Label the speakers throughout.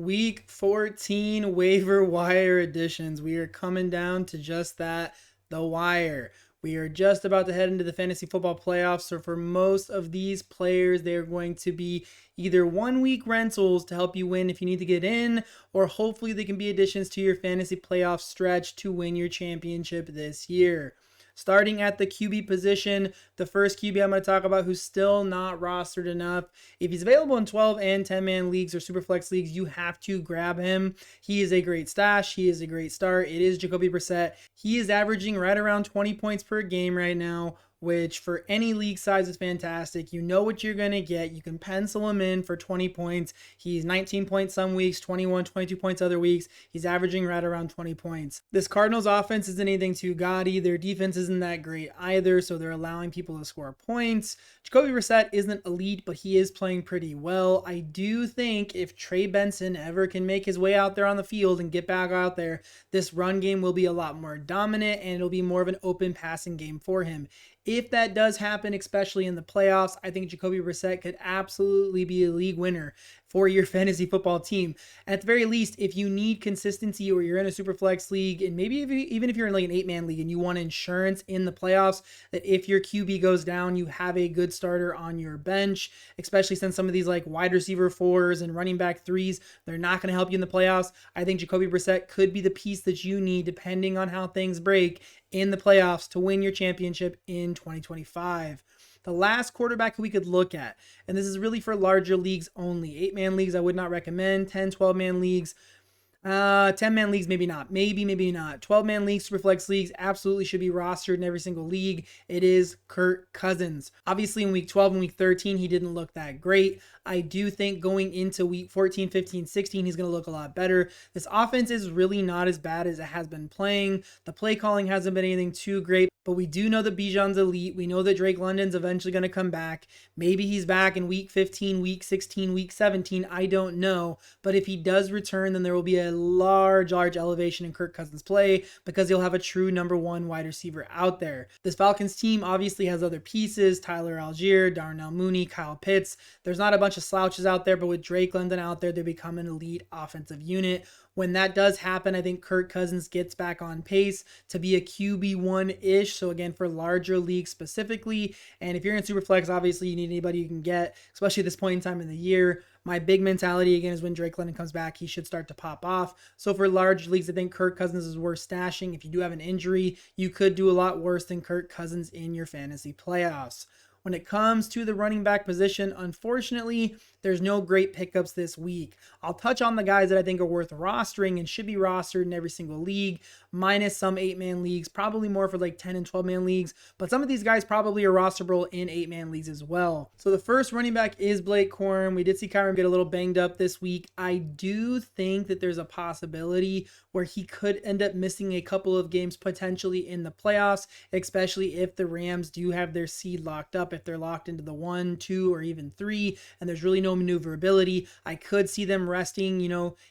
Speaker 1: Week 14 waiver wire additions. We are coming down to just that, the wire. We are just about to head into the fantasy football playoffs. So for most of these players, they're going to be either 1 week rentals to help you win if you need to get in, or hopefully they can be additions to your fantasy playoff stretch to win your championship this year. Starting at the QB position, the first QB I'm going to talk about who's still not rostered enough. If he's available in 12 and 10-man leagues or superflex leagues, you have to grab him. He is a great stash. He is a great start. It is Jacoby Brissett. He is averaging right around 20 points per game right now, which for any league size is fantastic. You know what you're going to get. You can pencil him in for 20 points. He's 19 points some weeks, 21, 22 points other weeks. He's averaging right around 20 points. This Cardinals offense isn't anything too gaudy. Their defense isn't that great either, so they're allowing people to score points. Jacoby Brissett isn't elite, but he is playing pretty well. I do think if Trey Benson ever can make his way out there on the field and get back out there, this run game will be a lot more dominant and it'll be more of an open passing game for him. If that does happen, especially in the playoffs, I think Jacoby Brissett could absolutely be a league winner for your fantasy football team. At the very least, if you need consistency or you're in a super flex league, and maybe even if you're in like an 8-man league and you want insurance in the playoffs, that if your QB goes down, you have a good starter on your bench, especially since some of these like wide receiver 4s and running back 3s, they're not going to help you in the playoffs. I think Jacoby Brissett could be the piece that you need depending on how things break in the playoffs to win your championship in 2025. The last quarterback we could look at, and this is really for larger leagues only. 8-man leagues I would not recommend. 10, 12-man leagues, 10-man leagues, maybe not. Maybe not. 12-man leagues, superflex leagues, absolutely should be rostered in every single league. It is Kirk Cousins. Obviously, in week 12 and week 13, he didn't look that great. I do think going into week 14, 15, 16, he's going to look a lot better. This offense is really not as bad as it has been playing. The play calling hasn't been anything too great, but we do know that Bijan's elite. We know that Drake London's eventually going to come back. Maybe he's back in week 15, week 16, week 17. I don't know. But if he does return, then there will be a large elevation in Kirk Cousins' play because he'll have a true number one wide receiver out there. This Falcons team obviously has other pieces: Tyler Algier, Darnell Mooney, Kyle Pitts. There's not a bunch of slouches out there, but with Drake London out there, they become an elite offensive unit. When that does happen, I think Kirk Cousins gets back on pace to be a QB1-ish. So again, for larger leagues specifically. And if you're in Superflex, obviously you need anybody you can get, especially at this point in time in the year. My big mentality, again, is when Drake London comes back, he should start to pop off. So for large leagues, I think Kirk Cousins is worth stashing. If you do have an injury, you could do a lot worse than Kirk Cousins in your fantasy playoffs. When it comes to the running back position, unfortunately, there's no great pickups this week. I'll touch on the guys that I think are worth rostering and should be rostered in every single league, minus some 8-man leagues, probably more for like 10 and 12-man leagues, but some of these guys probably are rosterable in 8-man leagues as well. So the first running back is Blake Corum. We did see Kyron get a little banged up this week. I do think that there's a possibility where he could end up missing a couple of games potentially in the playoffs, especially if the Rams do have their seed locked up. If they're locked into the 1, 2, or even 3, and there's really no maneuverability, I could see them resting,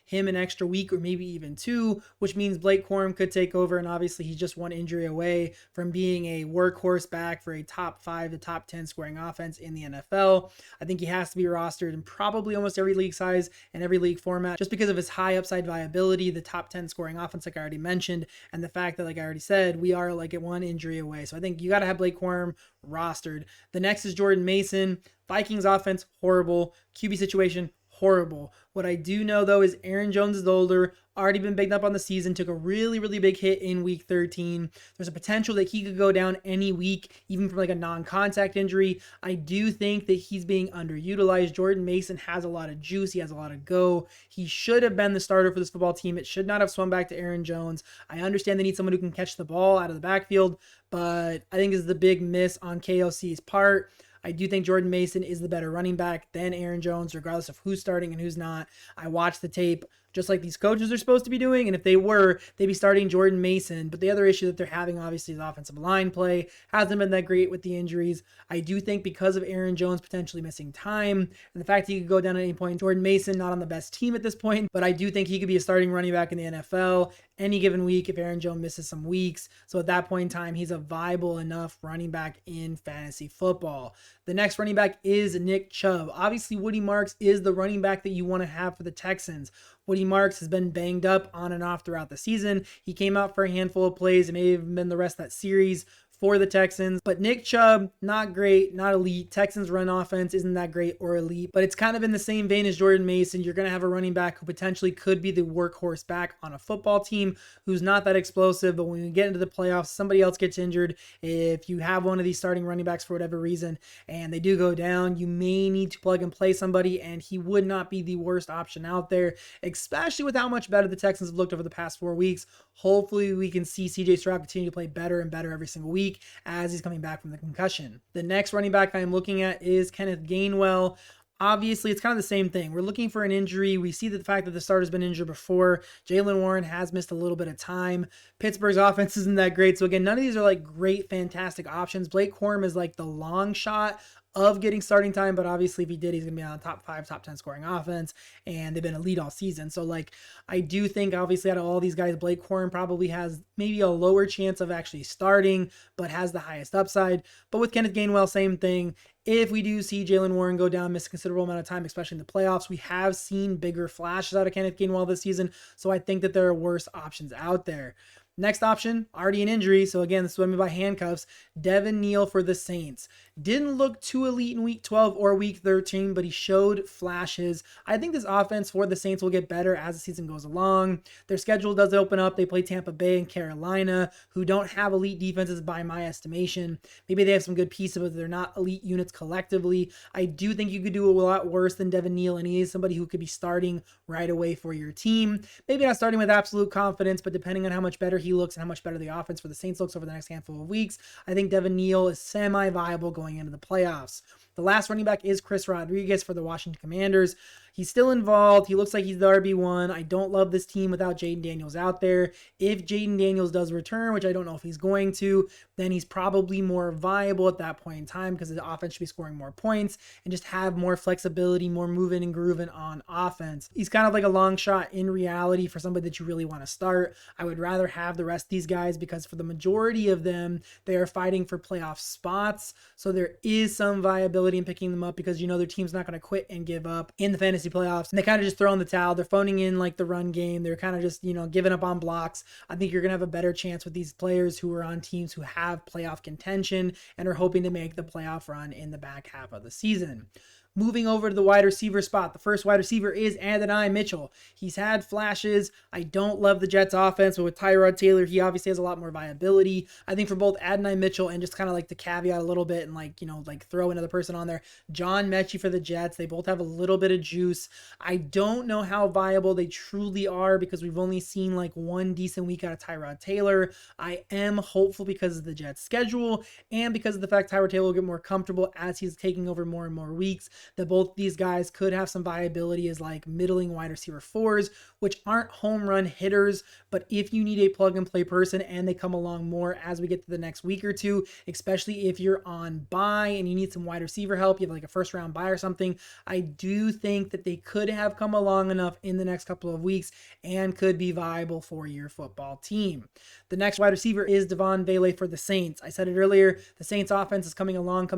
Speaker 1: him an extra week or maybe even 2, which means Blake Corum could take over. And obviously he's just one injury away from being a workhorse back for a top 5 to top 10 scoring offense in the NFL. I think he has to be rostered in probably almost every league size and every league format just because of his high upside viability, the top 10 scoring offense, like I already mentioned, and the fact that, like I already said, we are like at one injury away. So I think you got to have Blake Corum rostered. The next is Jordan Mason. Vikings offense, horrible. QB situation, horrible. What I do know, though, is Aaron Jones is older, already been banged up on the season, took a really big hit in week 13. There's a potential that he could go down any week, even from like a non-contact injury. I do think that he's being underutilized. Jordan Mason has a lot of juice. He has a lot of go. He should have been the starter for this football team. It should not have swung back to Aaron Jones. I understand they need someone who can catch the ball out of the backfield, but I think this is the big miss on KOC's part. I do think Jordan Mason is the better running back than Aaron Jones, regardless of who's starting and who's not. I watched the tape just like these coaches are supposed to be doing, and if they were, they'd be starting Jordan Mason. But the other issue that they're having, obviously, is offensive line play. Hasn't been that great with the injuries. I do think because of Aaron Jones potentially missing time, and the fact he could go down at any point, Jordan Mason not on the best team at this point, but I do think he could be a starting running back in the NFL any given week if Aaron Jones misses some weeks. So at that point in time, he's a viable enough running back in fantasy football. The next running back is Nick Chubb. Obviously, Woody Marks is the running back that you want to have for the Texans. Woody Marks has been banged up on and off throughout the season. He came out for a handful of plays. It may have been the rest of that series for the Texans. But Nick Chubb, not great, not elite. Texans run offense isn't that great or elite, but it's kind of in the same vein as Jordan Mason. You're going to have a running back who potentially could be the workhorse back on a football team who's not that explosive, but when you get into the playoffs, somebody else gets injured. If you have one of these starting running backs for whatever reason and they do go down, you may need to plug and play somebody, and he would not be the worst option out there, especially with how much better the Texans have looked over the past 4 weeks. Hopefully we can see CJ Stroud continue to play better and better every single week as he's coming back from the concussion. The next running back I'm looking at is Kenneth Gainwell. Obviously, it's kind of the same thing. We're looking for an injury. We see that the fact that the starter's been injured before. Jaylen Warren has missed a little bit of time. Pittsburgh's offense isn't that great. So again, none of these are like great, fantastic options. Blake Corum is like the long shot of getting starting time, but obviously if he did, he's going to be on a top 5, top 10 scoring offense, and they've been elite all season. So like, I do think obviously out of all these guys, Blake Corum probably has maybe a lower chance of actually starting, but has the highest upside. But with Kenneth Gainwell, same thing. If we do see Jaylen Warren go down, miss a considerable amount of time, especially in the playoffs, we have seen bigger flashes out of Kenneth Gainwell this season. So I think that there are worse options out there. Next option, already an injury. So again, this is what I mean by handcuffs. Devin Neal for the Saints. Didn't look too elite in week 12 or week 13, but he showed flashes. I think this offense for the Saints will get better as the season goes along. Their schedule does open up. They play Tampa Bay and Carolina, who don't have elite defenses by my estimation. Maybe they have some good pieces, but they're not elite units collectively. I do think you could do a lot worse than Devin Neal, and he is somebody who could be starting right away for your team. Maybe not starting with absolute confidence, but depending on how much better he looks and how much better the offense for the Saints looks over the next handful of weeks, I think Devin Neal is semi-viable going into the playoffs. The last running back is Chris Rodriguez for the Washington Commanders. He's still involved. He looks like he's the RB1. I don't love this team without Jaden Daniels out there. If Jaden Daniels does return, which I don't know if he's going to, then he's probably more viable at that point in time because the offense should be scoring more points and just have more flexibility, more moving and grooving on offense. He's kind of like a long shot in reality for somebody that you really want to start. I would rather have the rest of these guys because for the majority of them, they are fighting for playoff spots. So there is some viability in picking them up because you know their team's not going to quit and give up in the fantasy playoffs, and they kind of just throw in the towel. They're phoning in like the run game. They're kind of just, giving up on blocks. I think you're going to have a better chance with these players who are on teams who have playoff contention and are hoping to make the playoff run in the back half of the season. Moving over to the wide receiver spot. The first wide receiver is Adonai Mitchell. He's had flashes. I don't love the Jets offense, but with Tyrod Taylor, he obviously has a lot more viability. I think for both Adonai Mitchell and just kind of like the caveat a little bit and like throw another person on there, John Mechie for the Jets. They both have a little bit of juice. I don't know how viable they truly are because we've only seen like one decent week out of Tyrod Taylor. I am hopeful because of the Jets schedule and because of the fact Tyrod Taylor will get more comfortable as he's taking over more and more weeks, that both these guys could have some viability as like middling wide receiver 4s, which aren't home run hitters, but if you need a plug and play person and they come along more as we get to the next week or two, especially if you're on bye and you need some wide receiver help, you have like a first round bye or something, I do think that they could have come along enough in the next couple of weeks and could be viable for your football team. The next wide receiver is Devon Bailey for the Saints. I said it earlier, the Saints offense is coming along.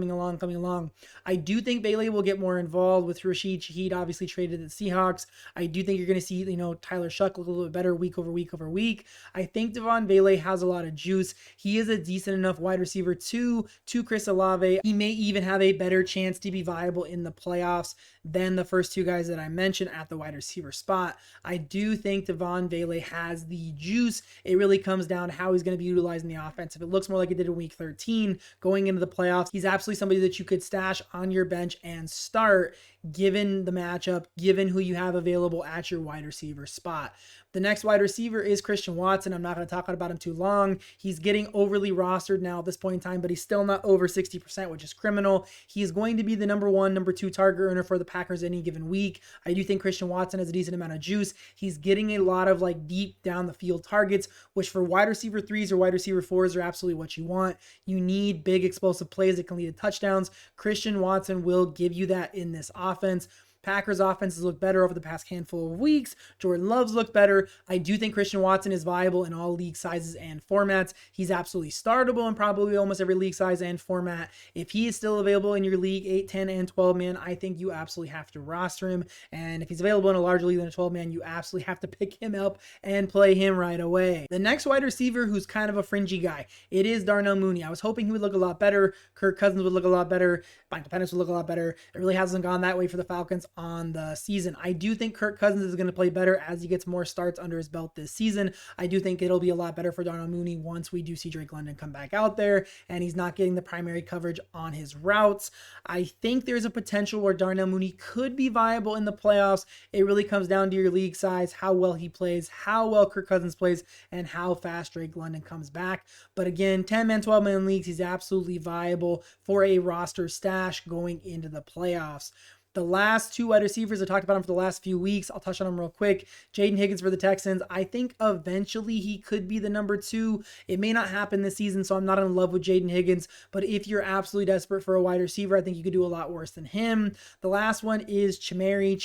Speaker 1: I do think Bailey will get more involved with Rashid Shaheed, obviously traded to the Seahawks. I do think you're going to see, Tyler Shuck look a little bit better week over week. I think Devon Bailey has a lot of juice. He is a decent enough wide receiver to Chris Olave. He may even have a better chance to be viable in the playoffs than the first two guys that I mentioned at the wide receiver spot. I do think Devon Bailey has the juice. It really comes down to how he's going to be utilized in the offense. If it looks more like it did in week 13 going into the playoffs, he's absolutely somebody that you could stash on your bench and start given the matchup, given who you have available at your wide receiver spot. The next wide receiver is Christian Watson. I'm not going to talk about him too long. He's getting overly rostered now at this point in time, but he's still not over 60%, which is criminal. He is going to be the number 1, number 2 target earner for the Packers any given week. I do think Christian Watson has a decent amount of juice. He's getting a lot of like deep down the field targets, which for wide receiver 3s or wide receiver 4s are absolutely what you want. You need big explosive plays that can lead to touchdowns. Christian Watson will give you that in this offense. Packers offenses look better over the past handful of weeks. Jordan Love's look better. I do think Christian Watson is viable in all league sizes and formats. He's absolutely startable in probably almost every league size and format. If he is still available in your league, 8, 10, and 12 man, I think you absolutely have to roster him. And if he's available in a larger league than a 12 man, you absolutely have to pick him up and play him right away. The next wide receiver who's kind of a fringy guy, it is Darnell Mooney. I was hoping he would look a lot better. Kirk Cousins would look a lot better. Michael Penix would look a lot better. It really hasn't gone that way for the Falcons on the season. I do think Kirk Cousins is going to play better as he gets more starts under his belt this season. I do think it'll be a lot better for Darnell Mooney once we do see Drake London come back out there and he's not getting the primary coverage on his routes. I think there's a potential where Darnell Mooney could be viable in the playoffs. It really comes down to your league size, how well he plays, how well Kirk Cousins plays, and how fast Drake London comes back. But again, 10-man, 12-man leagues, he's absolutely viable for a roster stash going into the playoffs. The last two wide receivers, I talked about them for the last few weeks. I'll touch on them real quick. Jaden Higgins for the Texans. I think eventually he could be the number 2. It may not happen this season, so I'm not in love with Jaden Higgins. But if you're absolutely desperate for a wide receiver, I think you could do a lot worse than him. The last one is Chimere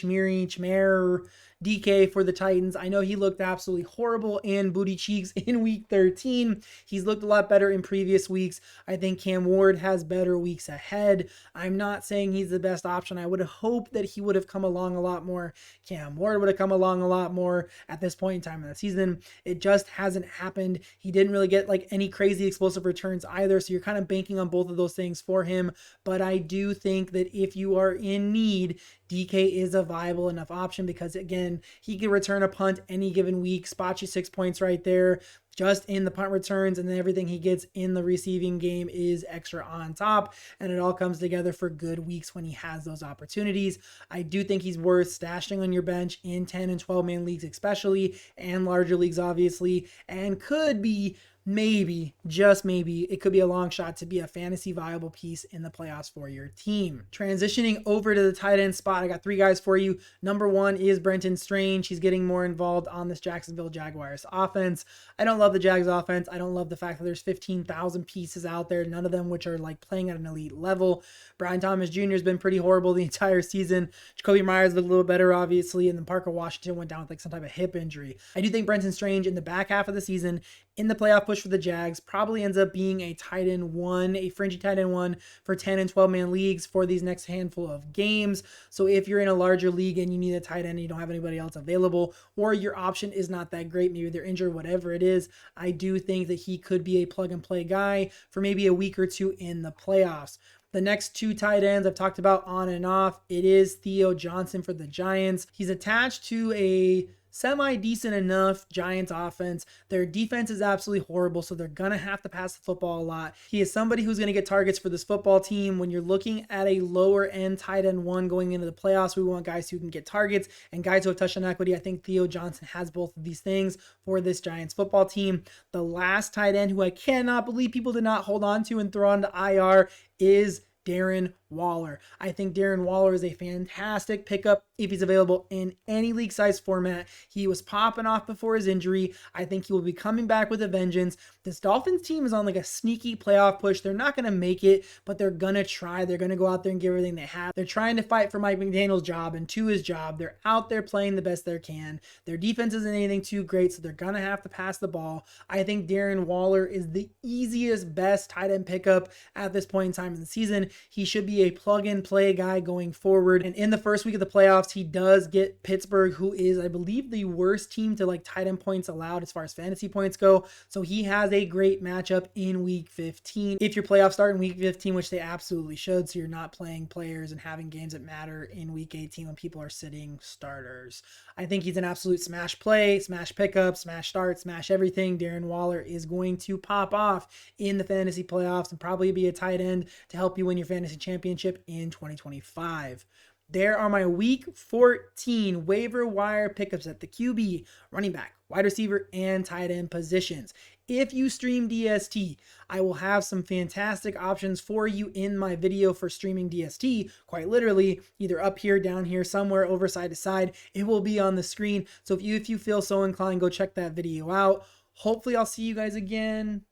Speaker 1: DK for the Titans. I know he looked absolutely horrible in booty cheeks in week 13. He's looked a lot better in previous weeks. I think Cam Ward has better weeks ahead. I'm not saying he's the best option. I would hope that he would have come along a lot more. Cam Ward would have come along a lot more at this point in time in the season. It just hasn't happened. He didn't really get like any crazy explosive returns either. So you're kind of banking on both of those things for him. But I do think that if you are in need, DK is a viable enough option because, again, he can return a punt any given week, spot you 6 points right there just in the punt returns, and then everything he gets in the receiving game is extra on top, and it all comes together for good weeks when he has those opportunities. I do think he's worth stashing on your bench in 10 and 12-man leagues especially, and larger leagues obviously, and could be maybe, just maybe, it could be a long shot to be a fantasy viable piece in the playoffs for your team. Transitioning over to the tight end spot, I got 3 guys for you. Number 1 is Brenton Strange. He's getting more involved on this Jacksonville Jaguars offense. I don't love the Jags offense. I don't love the fact that there's 15,000 pieces out there, none of them which are like playing at an elite level. Brian Thomas Jr. has been pretty horrible the entire season. Jacoby Myers looked a little better, obviously, and then Parker Washington went down with like some type of hip injury. I do think Brenton Strange in the back half of the season, in the playoff push for the Jags, probably ends up being a tight end 1, a fringy tight end 1 for 10 and 12-man leagues for these next handful of games. So if you're in a larger league and you need a tight end and you don't have anybody else available, or your option is not that great, maybe they're injured, whatever it is, I do think that he could be a plug and play guy for maybe a week or 2 in the playoffs. The next 2 tight ends I've talked about on and off. It is Theo Johnson for the Giants. He's attached to a semi-decent enough Giants offense. Their defense is absolutely horrible, so they're going to have to pass the football a lot. He is somebody who's going to get targets for this football team. When you're looking at a lower end tight end 1 going into the playoffs, we want guys who can get targets and guys who have touchdown equity. I think Theo Johnson has both of these things for this Giants football team. The last tight end who I cannot believe people did not hold on to and throw on to IR is Darren Waller. I think Darren Waller is a fantastic pickup if he's available in any league size format. He was popping off before his injury. I think he will be coming back with a vengeance. This Dolphins team is on like a sneaky playoff push. They're not going to make it, but they're going to try. They're going to go out there and give everything they have. They're trying to fight for Mike McDaniel's job and to his job. They're out there playing the best they can. Their defense isn't anything too great, so they're going to have to pass the ball. I think Darren Waller is the easiest, best tight end pickup at this point in time in the season. He should be a plug-and-play guy going forward. And in the first week of the playoffs, he does get Pittsburgh, who is, I believe, the worst team to like tight end points allowed as far as fantasy points go. So he has a great matchup in week 15. If your playoffs start in week 15, which they absolutely should, so you're not playing players and having games that matter in week 18 when people are sitting starters. I think he's an absolute smash play, smash pickup, smash start, smash everything. Darren Waller is going to pop off in the fantasy playoffs and probably be a tight end to help you win your fantasy championship in 2025. There are my week 14 waiver wire pickups at the QB, running back, wide receiver, and tight end positions. If you stream DST, I will have some fantastic options for you in my video for streaming DST, quite literally, either up here, down here, somewhere over side to side. It will be on the screen. So if you feel so inclined, go check that video out. Hopefully I'll see you guys again.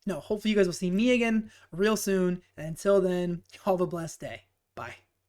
Speaker 1: No, hopefully you guys will see me again real soon. And until then, have a blessed day. Bye.